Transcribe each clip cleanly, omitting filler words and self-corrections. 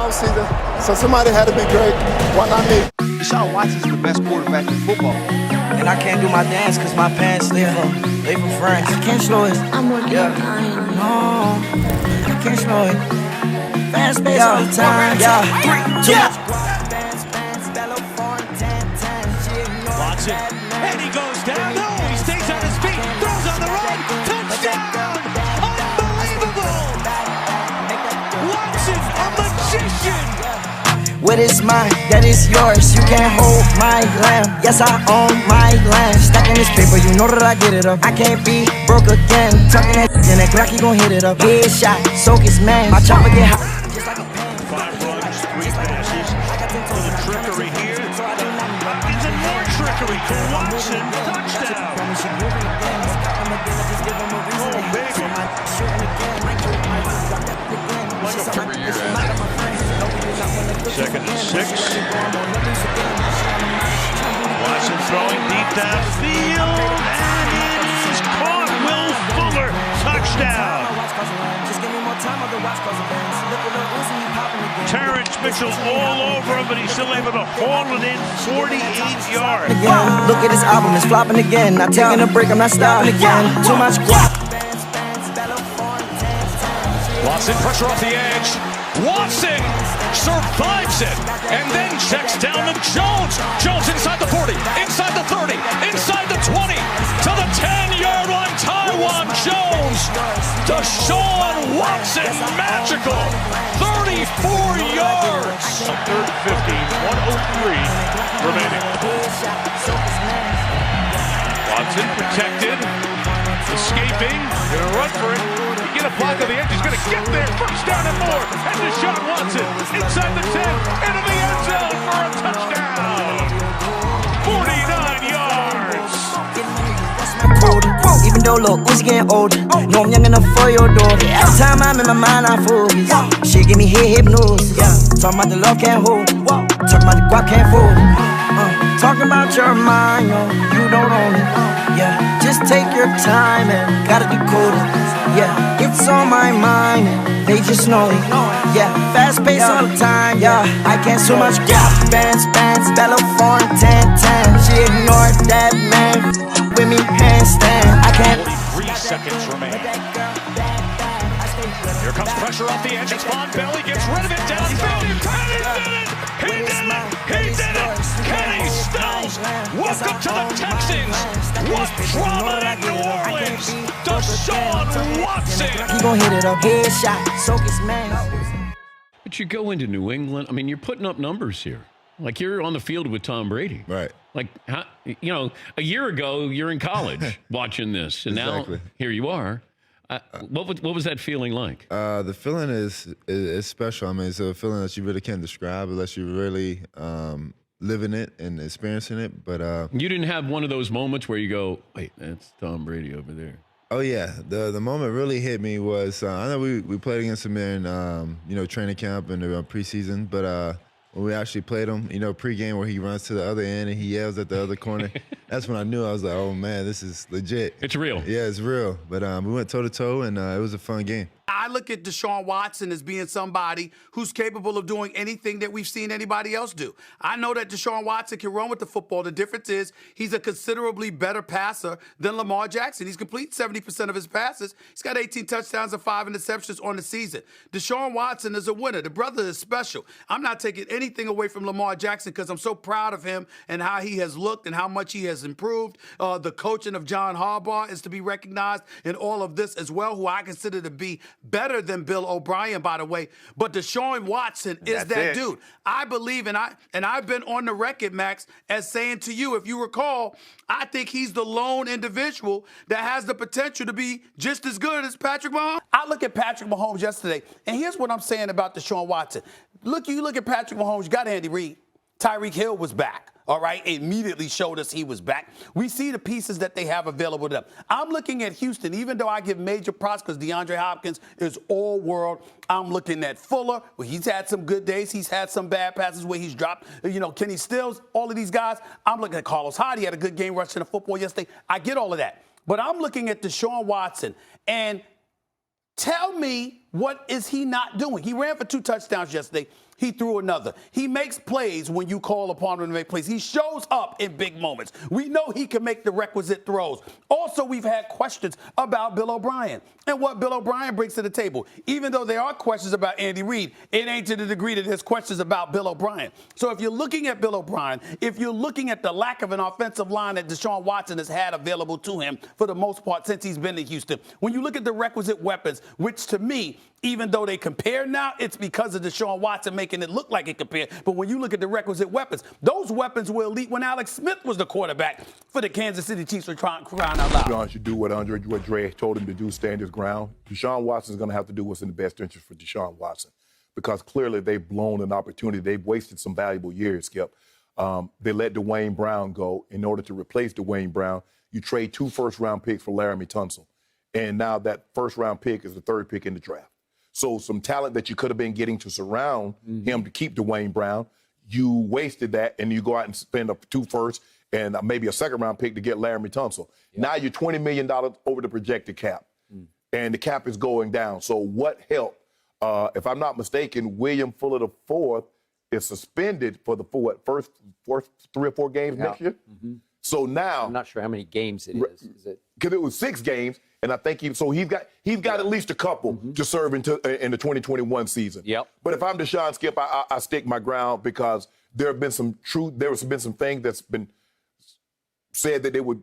offseason, so somebody had to be great. Why not me? Deshaun Watson is the best quarterback in football. And I can't do my dance because my pants, they from France. I can't slow it. I'm working on No, I can't slow it. Fast pace all the time. Watson, and he goes down. No, he stays on his feet. Throws on the run. Touchdown! Unbelievable! Watson, a magician! What is mine, that is yours. You can't hold my lamb. Yes, I own my land. Stacking this paper, you know that I get it up. I can't be broke again. Tucking that in that Glock, he gon' hit it up. Headshot, soak his man. My chopper get hot. 5 runs, 3 passes. A little trickery here. Even more trickery to Watson. Touchdown! Oh, baby. Like a career. 2nd and 6. Watson throwing deep downfield, and it is caught. Will Fuller, touchdown. Terrence Mitchell all over him, but he's still able to haul it in 48 yards. Again. Look at this album, it's flopping again. Not taking a break, I'm not stopping again. Too much guap. Watson, pressure off the edge. Watson survives it and then checks down to Jones. Jones inside the 40, inside the 30, inside the 20, to the 10-yard line. Taiwan Jones. Deshaun Watson, magical. 34 yards. 3rd and 15, 1:03 remaining. Watson protected, escaping, gonna run for it. He get a block on the edge, he's gonna get there. First down and more. And Deshaun Watson inside the 10, into the end zone for a touchdown. 49 yards. Even though Lil Uzi getting older, know I'm young enough for your daughter. Every time I'm in my mind, I focus. She give me hypnosis. Talking about the love can't hold. Talking about the guap can't fold. Talking about your mind, yo, you don't own it. Yeah, just take your time and gotta decode it. Yeah, it's on my mind and they just know it. Yeah, fast pace all the time. Yeah, I can't so much guap. Bands, Bella Foreign, 10. She ignored that man with me handstand. I can't. 43 seconds remain. Here comes pressure off the edge. It's Von Bell. He gets rid of it downfield. And he did it! He did it! He did it! Kenny Stills! Welcome to the Texans! What drama in New Orleans! Deshaun Watson! He gon' hit it up. Headshot. Soak his man. But you go into New England, I mean, you're putting up numbers here. Like you're on the field with Tom Brady. Right. Like, you know, a year ago, you're in college watching this. And Exactly. now here you are. What was that feeling like? The feeling is special. I mean, it's a feeling that you really can't describe unless you're really living it and experiencing it. But You didn't have one of those moments where you go, wait, that's Tom Brady over there. oh yeah, the moment really hit me was I know we played against him in training camp and preseason, but when we actually played him, pregame where he runs to the other end and he yells at the other corner, that's when I knew. I was like, oh man, this is legit. It's real. Yeah, it's real. But we went toe to toe and it was a fun game. I look at Deshaun Watson as being somebody who's capable of doing anything that we've seen anybody else do. I know that Deshaun Watson can run with the football. The difference is he's a considerably better passer than Lamar Jackson. He's complete 70% of his passes. He's got 18 touchdowns and 5 interceptions on the season. Deshaun Watson is a winner. The brother is special. I'm not taking anything away from Lamar Jackson because I'm so proud of him and how he has looked and how much he has improved. The coaching of John Harbaugh is to be recognized in all of this as well, who I consider to be better than Bill O'Brien, by the way. But Deshaun Watson is that dude. I believe, and I've been on the record, Max, as saying to you, if you recall, I think he's the lone individual that has the potential to be just as good as Patrick Mahomes. I look at Patrick Mahomes yesterday, and here's what I'm saying about Deshaun Watson. You look at Patrick Mahomes, you got Andy Reid. Tyreek Hill was back. All right, immediately showed us he was back. We see the pieces that they have available to them. I'm looking at Houston, even though I give major props because DeAndre Hopkins is all world. I'm looking at Fuller, where he's had some good days. He's had some bad passes where he's dropped. Kenny Stills, all of these guys. I'm looking at Carlos Hyde. He had a good game rushing the football yesterday. I get all of that. But I'm looking at Deshaun Watson, and tell me What is he not doing? He ran for 2 touchdowns yesterday. He threw another. He makes plays when you call upon him to make plays. He shows up in big moments. We know he can make the requisite throws. Also, we've had questions about Bill O'Brien and what Bill O'Brien brings to the table. Even though there are questions about Andy Reid, it ain't to the degree that there's questions about Bill O'Brien. So if you're looking at Bill O'Brien, if you're looking at the lack of an offensive line that Deshaun Watson has had available to him for the most part since he's been to Houston, when you look at the requisite weapons, which to me, even though they compare now, it's because of Deshaun Watson making it look like it compared. But when you look at the requisite weapons, those weapons were elite when Alex Smith was the quarterback for the Kansas City Chiefs for crying out loud. Deshaun should do what Dre told him to do, stand his ground. Deshaun Watson is going to have to do what's in the best interest for Deshaun Watson because clearly they've blown an opportunity. They've wasted some valuable years, Skip. They let Dwayne Brown go. In order to replace Dwayne Brown, you trade 2 first-round picks for Laramie Tunsil. And now that first-round pick is the 3rd pick in the draft. So some talent that you could have been getting to surround him to keep Dwayne Brown, you wasted that, and you go out and spend up 2 firsts and maybe a 2nd-round pick to get Laramie Tunsil. Yeah. Now you're $20 million over the projected cap, and the cap is going down. So what helped? If I'm not mistaken, William Fuller IV is suspended for the first 3 or 4 games next year. So now I'm not sure how many games it is. Is it? Because it was 6 games. And I think he's got at least a couple to serve in the 2021 season. Yep. But if I'm Deshaun, Skip, I stick my ground because there have been some things that's been said that they would,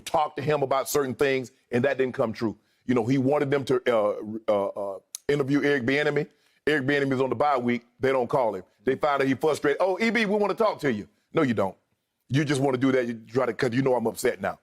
talk to him about certain things, and that didn't come true. He wanted them to interview Eric Bieniemy. Eric Bieniemy is on the bye week. They don't call him. They find out he's frustrated. Oh, EB, we want to talk to you. No, you don't. You just want to do that. You try to, because I'm upset now.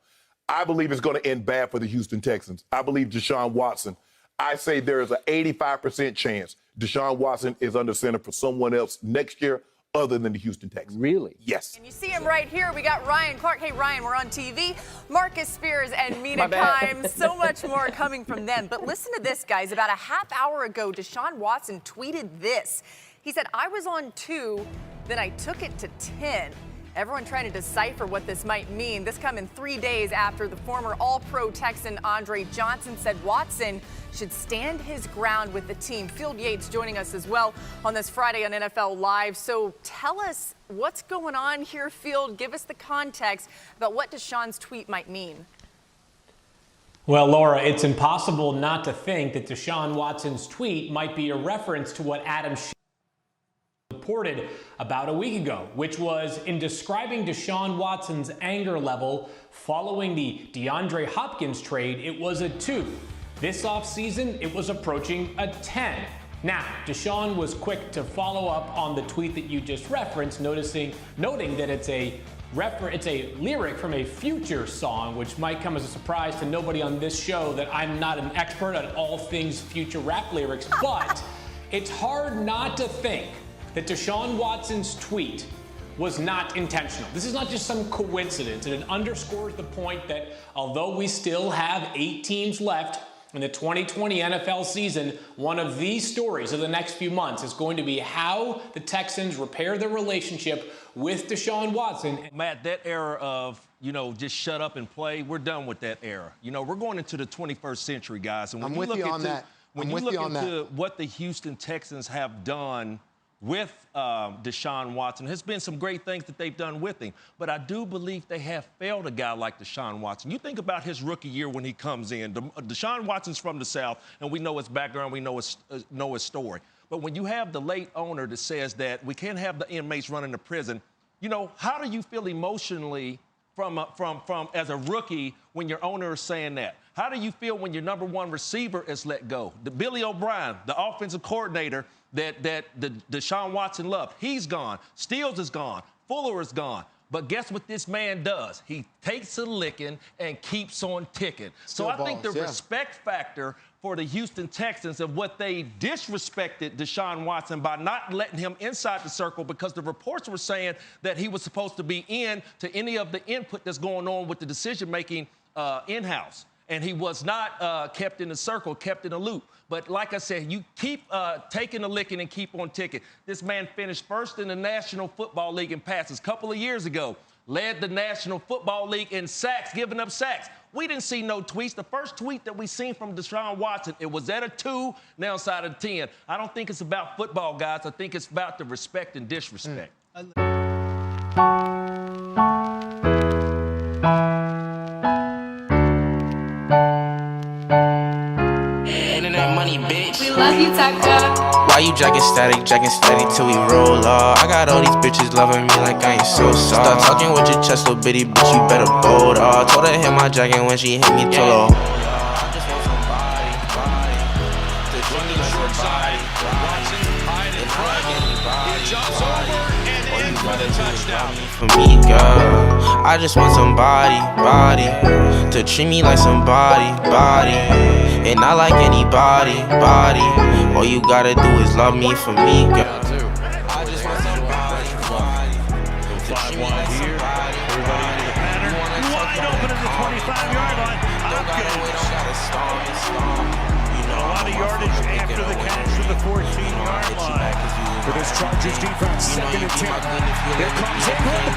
I believe it's going to end bad for the Houston Texans. I believe Deshaun Watson. I say there is an 85% chance Deshaun Watson is under center for someone else next year other than the Houston Texans. Really? Yes. And you see him right here. We got Ryan Clark. Hey, Ryan, we're on TV. Marcus Spears and Mina Kimes. So much more coming from them. But listen to this, guys. About a half hour ago, Deshaun Watson tweeted this. He said, I was on 2, then I took it to 10. Everyone trying to decipher what this might mean. This coming 3 days after the former All-Pro Texan Andre Johnson said Watson should stand his ground with the team. Field Yates joining us as well on this Friday on NFL Live. So tell us what's going on here, Field. Give us the context about what Deshaun's tweet might mean. Well, Laura, it's impossible not to think that Deshaun Watson's tweet might be a reference to what Adam reported about a week ago, which was in describing Deshaun Watson's anger level following the DeAndre Hopkins trade, it was a 2. This offseason, it was approaching a 10. Now, Deshaun was quick to follow up on the tweet that you just referenced, noting that it's a lyric from a Future song, which might come as a surprise to nobody on this show that I'm not an expert at all things Future rap lyrics, but it's hard not to think that Deshaun Watson's tweet was not intentional. This is not just some coincidence, and it underscores the point that although we still have 8 teams left in the 2020 NFL season, one of these stories of the next few months is going to be how the Texans repair their relationship with Deshaun Watson. Matt, that era of, just shut up and play, we're done with that era. We're going into the 21st century, guys. And when you look into what the Houston Texans have done with Deshaun Watson, there's been some great things that they've done with him. But I do believe they have failed a guy like Deshaun Watson. You think about his rookie year when he comes in. Deshaun Watson's from the South, and we know his background, we know his story. But when you have the late owner that says that we can't have the inmates running the prison, how do you feel emotionally from as a rookie when your owner is saying that? How do you feel when your number 1 receiver is let go? The Billy O'Brien, the offensive coordinator that Deshaun Watson loved, he's gone. Steele is gone. Fuller is gone. But guess what this man does? He takes a licking and keeps on ticking. So I think the respect factor for the Houston Texans of what they disrespected Deshaun Watson by not letting him inside the circle, because the reports were saying that he was supposed to be in to any of the input that's going on with the decision-making in-house. And he was not kept in the circle, kept in the loop. But like I said, you keep taking a licking and keep on ticking. This man finished first in the National Football League in passes a couple of years ago. led the National Football League in sacks, giving up sacks. We didn't see no tweets. The first tweet that we seen from Deshaun Watson, it was at a 2, now inside of 10. I don't think it's about football, guys. I think it's about the respect and disrespect. Internet money, bitch. We love you, Tucker. Why you jacking steady till we roll off? I got all these bitches loving me like I ain't so soft. Start talking with your chest, little bitty bitch, you better bold off. Told her hit my jacket when she hit me, told her. I just want somebody to treat me like somebody. Watson hide in front. He jumps over and in for the touchdown. For me, girl, I just want somebody, to treat me like somebody, and not like anybody, All you gotta do is love me for me, girl. I just want somebody, to treat me like somebody. Everybody into the pattern. Wide open at the 25-yard line. A lot of yardage after the catch to the 14-yard line. For this Chargers defense, second and 10. Here comes Ingram.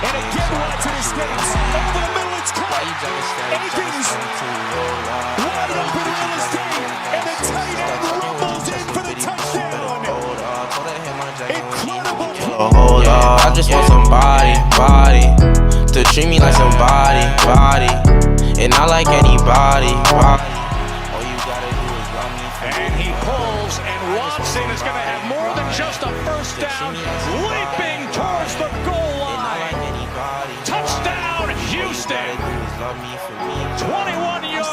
And again, Watson escapes. Over the middle, it's caught. Akins. Wide open real estate. And the tight end rumbles in for the touchdown. Incredible. Hold on, I just want somebody, to treat me like somebody, and not like anybody, All you gotta do is love me for And he pulls, and Watson is going to have more than just a first down, leaping towards the goal line. Touchdown, Houston. 21-yard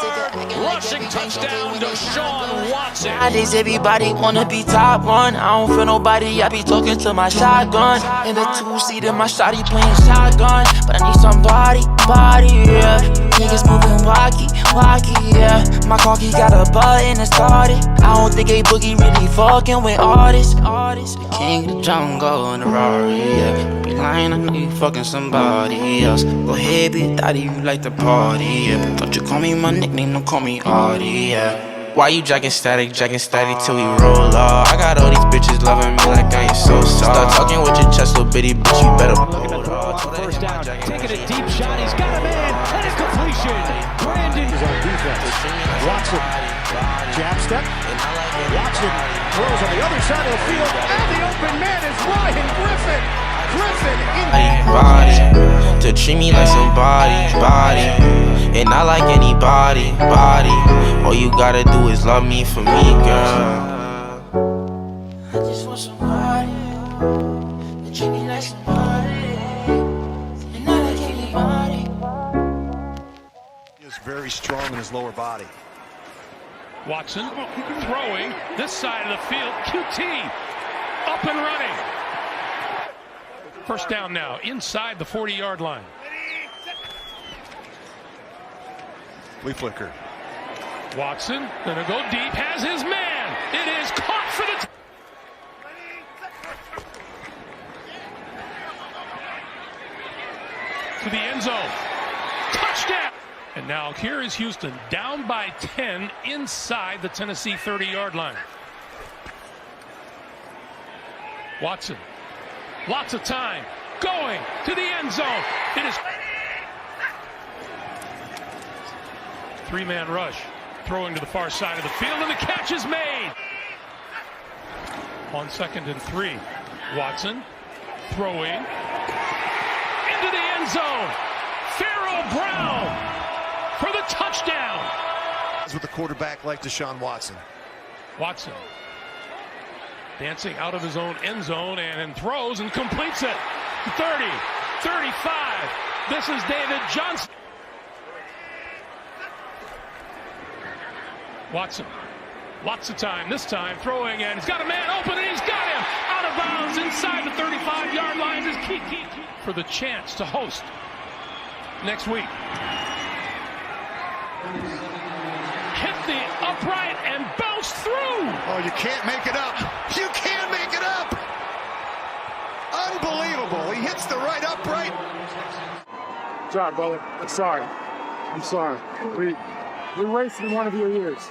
rushing touchdown, Deshaun Watson. Nowadays everybody wanna be top one. I don't feel nobody, I be talking to my shotgun. In the 2-seater, my shawty playing shotgun. But I need somebody, yeah. Niggas moving wacky, yeah. My car key got a button and started. I don't think a boogie really fucking with artists. The king of the jungle in the Rari, yeah. Be lying, I know you fucking somebody else. Go ahead, be daddy, you like to party, yeah. Don't you call me my nickname, don't call me Artie, yeah. Why you jacking static till we roll off? I got all these bitches loving me like I ain't so soft. Start talking with your chest, little bitty bitch, you better First down, taking a deep shot, he's got a man, and it's completion. Brandon is on defense. Watson, jab step. Watson throws on the other side of the field, and the open man is Ryan Griffin. Body, to treat me like somebody, and not like anybody, All you gotta do is love me for me, girl. I just want somebody to treat me like somebody, and not like anybody. He is very strong in his lower body. Watson throwing this side of the field. QT up and running. First down now, inside the 40-yard line. Flea flicker. Watson gonna go deep, has his man. It is caught for the to the end zone. Touchdown! And now here is Houston, down by 10 inside the Tennessee 30-yard line. Watson. Lots of time. Going to the end zone. It is three-man rush. Throwing to the far side of the field, and the catch is made. On 2nd and 3. Watson throwing into the end zone. Pharaoh Brown for the touchdown. With a quarterback like Deshaun Watson. Watson dancing out of his own end zone and throws and completes it. 30, 35. This is David Johnson. Watson, lots of time. This time throwing, and he's got a man open, and he's got him out of bounds inside the 35-yard line. Is key for the chance to host next week. Hit the upright and bounced through. Oh, you can't make it up. You can't make it up. Unbelievable. He hits the right upright. Good job, brother. I'm sorry. We wasted one of your years.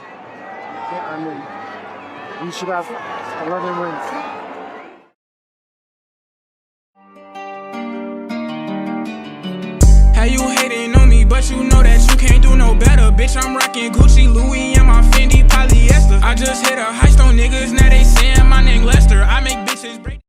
I mean, you should have 11 wins. can't do no better. Bitch, I'm rocking Gucci, Louis, and my Fendi polyester. I just hit a heist on niggas, now they saying my name Lester. I make bitches break.